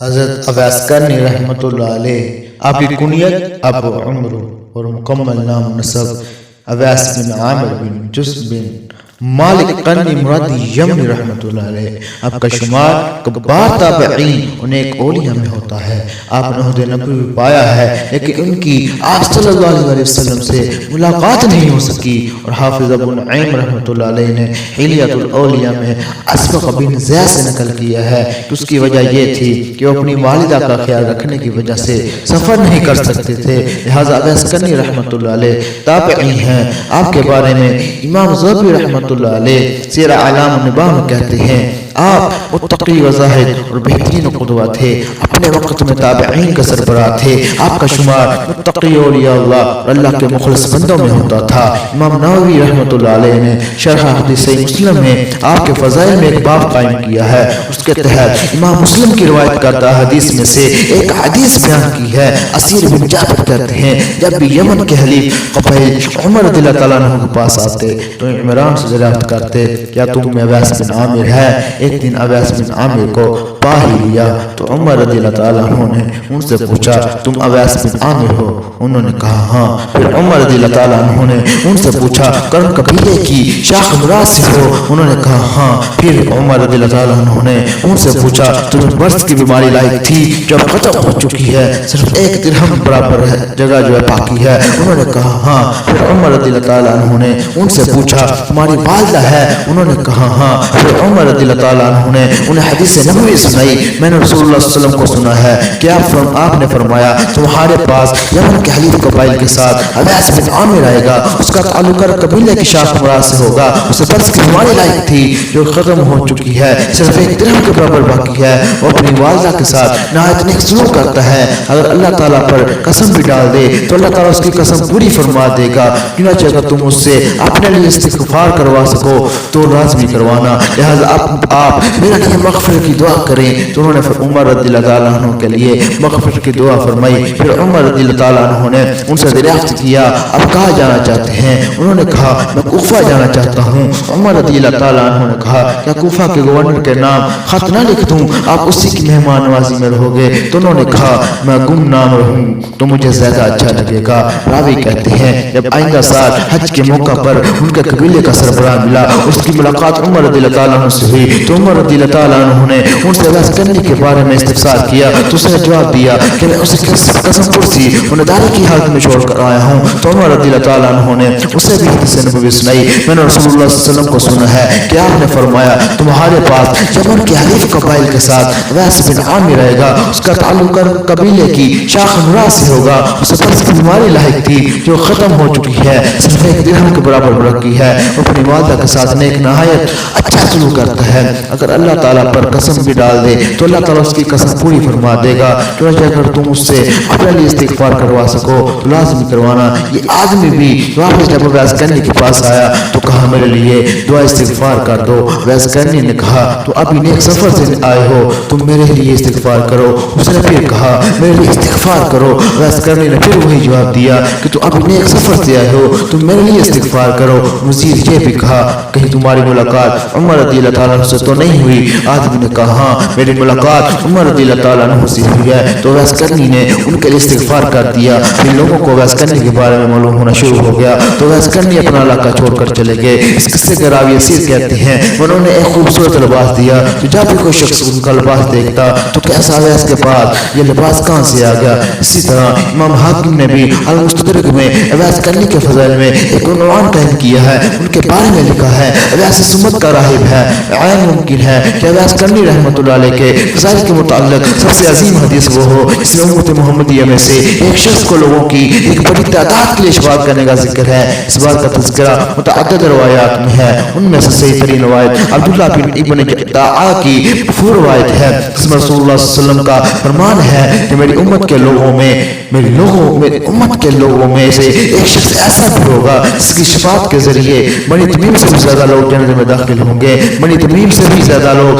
حضرت اویس کرنی رحمۃ اللہ علیہ، آپ کی کنیت ابو عمرو اور مکمل نام نسب اویس بن عامر بن جس بن مالک قرنی مرادی یمنی رحمۃ اللہ علیہ۔ آپ کا شمار کبار تابعین اور نیک اولیاء میں ہوتا ہے۔ آپ نے عہد نبوی پایا ہے، لیکن ان کی آپ صلی اللہ علیہ وسلم سے ملاقات نہیں ہو سکی، اور حافظ ابو نعیم رحمۃ اللہ علیہ نے حلیۃ الاولیاء میں اسبغ بن زید سے نقل کیا ہے کہ اس کی وجہ یہ تھی کہ وہ اپنی والدہ کا خیال رکھنے کی وجہ سے سفر نہیں کر سکتے تھے، لہذا اویس کرنی رحمۃ اللہ علیہ تابعی ہیں۔ آپ کے بارے میں امام ذہبی رحمۃ اللہ علیہ سیر اعلام النبلاء میں کہتے ہیں، آپ متقی و زاہد اور بہترین قدوہ تھے، اپنے وقت میں تابعین کا سربراہ تھے۔ آپ کا شمار متقی اولیاء اللہ اور اللہ کے مخلص بندوں میں ہوتا تھا۔ امام نووی رحمۃ اللہ علیہ نے شرح حدیث صحیح مسلم میں آپ کے فضائل میں ایک باب قائم کیا ہے، اس کے تحت امام مسلم کی روایت کردہ حدیث میں سے ایک حدیث بیان کی ہے۔ اسیر بن جابر کہتے ہیں، جب بھی یمن کے حلیف قبیل عمر رضی اللہ تعالیٰ عنہ کے پاس آتے تو عمران سے دریافت کرتے، کیا تم میں اویس بن عامر ہے؟ ایک دن اویس بن عامر کو پا ہی لیا تو عمر رضی اللہ تعالیٰ عنہ نے ان سے پوچھا، تم اویس بن عامر ہو؟ انہوں نے کہا ہاں۔ پھر عمر رضی اللہ تعالیٰ عنہ نے ان سے پوچھا، قرن قبیلے کی شاخ مراد سے ہو؟ انہوں نے کہا ہاں۔ پھر عمر رضی اللہ تعالیٰ عنہ نے ان سے پوچھا، تمہیں برص کی بیماری لاحق تھی جو اب ختم ہو چکی ہے، صرف ایک درہم برابر ہے جگہ جو ہے باقی ہے؟ انہوں نے کہا ہاں۔ پھر عمر رضی اللہ تعالیٰ عنہ نے ان سے پوچھا، تمہاری والدہ ہے؟ انہوں نے کہا ہاں۔ پھر عمر رضی اللہ تعالیٰ عنہ نے انہیں حدیث نبوی سنائی، میں نے رسول اللہ صلی اللہ علیہ وسلم کو سنا ہے کہ آپ نے فرمایا، تمہارے پاس یمن کے حلیف قبائل کے ساتھ اویس بن عامر آئے گا، اس کا تعلق قبیلے کی شاخ مراد سے ہوگا، اسے برص کی بیماری لاحق تھی جو ختم ہو چکی ہے، صرف ایک درہم کے برابر باقی ہے، وہ اپنی والدہ کے ساتھ نہایت نیک سلوک کرتا ہے، اگر اللہ تعالیٰ پر قسم بھی ڈال دے تو اللہ تعالیٰ اس کی قسم پوری فرما دے گا، چنانچہ اگر تم اس سے اپنے لیے استغفار کروا سکو تو لازمی کروانا، لہذا آپ میرے لیے مغفرت کی دعا کریں۔ تو انہوں نے عمر رضی اللہ تعالیٰ عنہ کے لیے مغفرت کی دعا فرمائی۔ پھر عمر رضی اللہ تعالیٰ عنہ نے ان سے دریافت کیا، اب کہاں جانا چاہتے ہیں؟ انہوں نے کہا، میں کوفہ جانا چاہتا ہوں۔ عمر رضی اللہ تعالیٰ عنہ نے کہا، کیا کوفہ کے گورنر کے نام خط نہ لکھ دوں؟ آپ اسی کی مہمان نوازی میں رہو گے؟ تو انہوں نے کہا، میں گمنام رہوں تو مجھے زیادہ اچھا لگے گا۔ راوی کہتے ہیں، جب آئندہ سال حج کے موقع پر ان کے قبیلے کا سربراہ ملا، اس کی ملاقات عمر رضی اللہ تعالیٰ عنہ سے ہوئی تو عمر رضی اللہ تعالیٰ عنہ نے ان سے اویس کرنی کے بارے میں استفسار کیا تو اس نے جواب دیا کہ میں اسے قسم پرسی اور ندارت کی حالت میں چھوڑ کر آیا ہوں۔ تو عمر رضی اللہ تعالیٰ عنہ نے اسے بھی حدیث نبوی سنائی، میں نے رسول اللہ صلی اللہ علیہ وسلم کو سنا ہے کہ آپ نے فرمایا، تمہارے پاس یمن کے حلیف قبائل کے ساتھ اویس بن عامر آئے گا، اس کا تعلق قبیلے کی شاخ مراد سے ہوگا، اسے برص کی بیماری لاحق تھی جو ختم ہو چکی ہے، صرف ایک درہم کے برابر باقی ہے، وہ اپنی والدہ کے ساتھ نیک نہایت اچھا سلوک کرتا ہے، اگر اللہ تعالیٰ پر قسم بھی ڈال دے تو اللہ تعالیٰ اس کی قسم پوری فرما دے گا، چنانچہ اگر تم اس سے اپنے لیے استغفار کروا سکو تو لازمی کروانا۔ یہ آدمی بھی واپس جب اویس کرنی کے پاس آیا تو کہا، میرے لیے دعا استغفار کر دو۔ اویس کرنی نے کہا، تو ابھی نیک سفر سے آئے ہو، تم میرے لیے استغفار کرو۔ اس نے پھر کہا، میرے لیے استغفار کرو۔ اویس کرنی نے پھر وہی جواب دیا کہ تو ابھی نیک سفر سے آئے ہو، تم میرے لیے استغفار کرو۔ مزید یہ بھی کہا، کہیں تمہاری ملاقات عمر رضی اللہ تعالیٰ عنہ سے تو نہیں ہوئی؟ آدمی نے کہا، ہاں میری ملاقات عمر رضی اللہ تعالیٰ عنہ سے ہوئی ہے۔ تو اویس کرنی نے ان کے لیے استغفار کر دیا۔ پھر لوگوں کو اویس کرنی کے بارے میں معلوم ہونا شروع ہو گیا تو اویس کرنی اپنا علاقہ چھوڑ کر چلے گئے۔ اس قصے کے راوی اسیر کہتے ہیں، انہوں نے ایک خوبصورت لباس دیا تو جب بھی کوئی شخص ان کا لباس دیکھتا تو کیسا اویس کے پاس یہ لباس کہاں سے آ گیا؟ اسی طرح امام حاکم نے بھی المستدرک میں اویس کرنی کے فضائل میں ایک عنوان قائم کیا ہے، ان کے بارے میں لکھا ہے، اویس سمت کا راہب ہے، عین ممکن ہے کہ اویس کرنی رحمۃ اللہ علیہ کے فضائل کے متعلق سب سے عظیم حدیث وہ ہو جس میں امت محمدیہ میں سے ایک شخص کو لوگوں کی ایک بڑی تعداد کے لیے شفاعت کرنے کا ذکر ہے۔ اس بات کا تذکرہ متعدد روایات میں ہے، ان میں سے صحیح ترین روایت عبداللہ بن ابن جعدہ کی مشہور روایت ہے، جس میں رسول اللہ صلی اللہ علیہ وسلم کا فرمان ہے کہ میری امت کے لوگوں میں سے ایک شخص ایسا بھی ہوگا جس کی شفاعت کے ذریعے بنی تمیم سے بھی زیادہ لوگ جنت میں داخل ہوں گے، بنی تمیم سے بھی زیادہ لوگ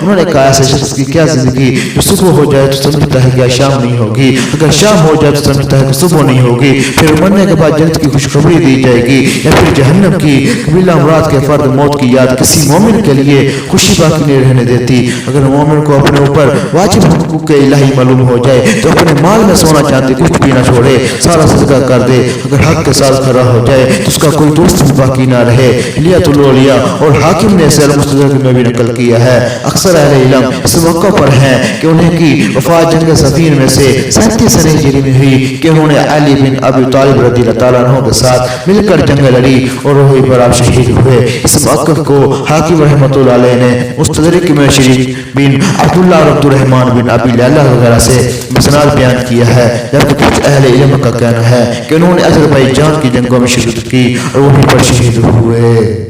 انہوں نے کہا ایسے شخص کی کیا زندگی جو صبح ہو جائے تو سمجھتا ہے کہ شام نہیں ہوگی، اگر شام ہو جائے تو سمجھتا ہے کہ صبح نہیں ہوگی، پھر مرنے کے بعد جنت کی خوشخبری دی جائے گی یا پھر جہنم کی۔ قبیلہ امراض کے فرد موت کی یاد کسی مومن کے لیے خوشی باقی نہیں رہنے دیتی۔ اگر مومن کو اپنے اوپر واجب حقوق کے الہی معلوم ہو جائے تو اپنے مال میں سونا چاندی کچھ بھی نہ چھوڑے، سارا صدقہ کر دے۔ اگر حق کے ساتھ کھڑا ہو جائے تو اس کا کوئی دوست بھی باقی نہ رہے۔ الیۃ الاولیاء اور حاکم نے اسے المستدرک میں بھی نقل کیا ہے۔ اکثر اہل علم اس موقع پر ہیں کہ انہیں کی وفات جنگ صفین میں سے 37 سنہ ہجری میں ہوئی کہ انہوں نے علی بن ابی طالب رضی اللہ تعالیٰ عنہ کے ساتھ مل کر جنگ لڑی اور روحی پر آپ شہید ہوئے۔ اس موقع کو حاکم رحمۃ اللہ علیہ نے مستدرک میں شریک بن عبداللہ اور عبد الرحمن بن ابی لیلہ وغیرہ سے مسند بیان کیا ہے، جبکہ کچھ اہل علم کا کہنا ہے کہ انہوں نے اذربائیجان کی جنگوں میں شرکت کی اور وہیں پر شہید ہوئے۔